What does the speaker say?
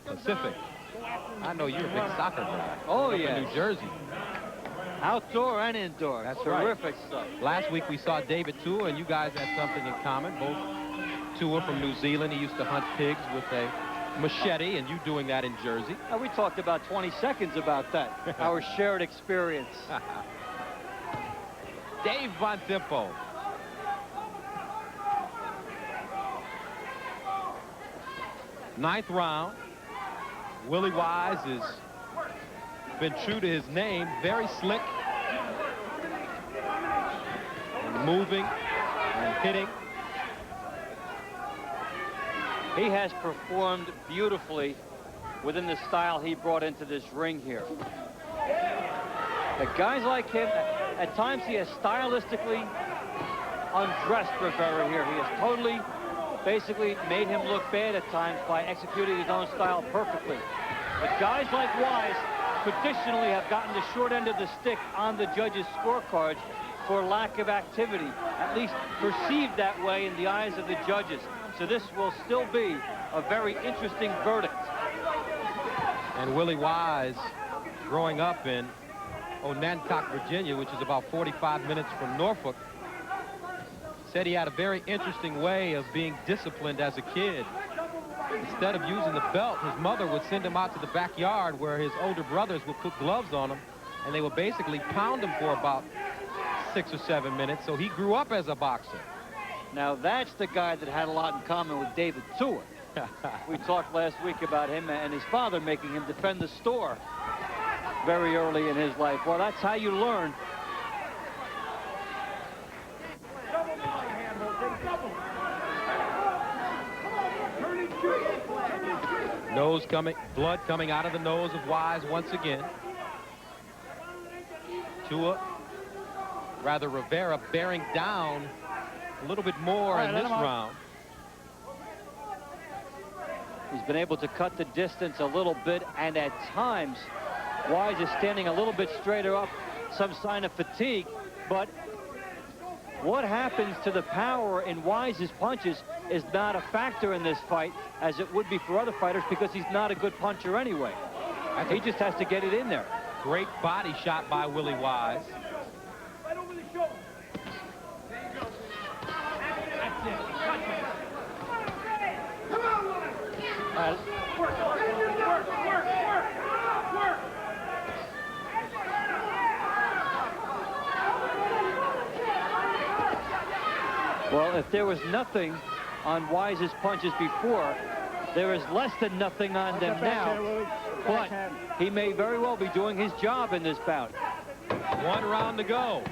Pacific. I know you're a big soccer guy. Oh, yeah. yeah. New Jersey. Outdoor and indoor. That's terrific right. stuff. Last week we saw David Tua, and you guys had something in common. Both Tua from New Zealand. He used to hunt pigs with a machete, and you doing that in Jersey. We talked about 20 seconds about that. Our shared experience. Dave Bontempo. Ninth round. Willie Wise has been true to his name. Very slick. And moving and hitting. He has performed beautifully within the style he brought into this ring here. The guys like him, at times he has stylistically undressed Rivera here. He has totally, basically made him look bad at times by executing his own style perfectly. But guys like Wise traditionally have gotten the short end of the stick on the judges' scorecards for lack of activity, at least perceived that way in the eyes of the judges. So this will still be a very interesting verdict. And Willie Wise, growing up in Onancock, Virginia, which is about 45 minutes from Norfolk, said he had a very interesting way of being disciplined as a kid. Instead of using the belt, his mother would send him out to the backyard where his older brothers would put gloves on him, and they would basically pound him for about 6 or 7 minutes. So he grew up as a boxer. Now that's the guy that had a lot in common with David Tua. We talked last week about him and his father making him defend the store very early in his life. Well, that's how you learn. Nose coming, blood coming out of the nose of Wise once again. Tua, rather Rivera, bearing down a little bit more in this round. He's been able to cut the distance a little bit, and at times Wise is standing a little bit straighter up, some sign of fatigue. But what happens to the power in Wise's punches is not a factor in this fight as it would be for other fighters, because he's not a good puncher anyway. He just has to get it in there. Great body shot by Willie Wise. Well, if there was nothing on Wise's punches before, there is less than nothing on them now. But he may very well be doing his job in this bout. 1 round to go.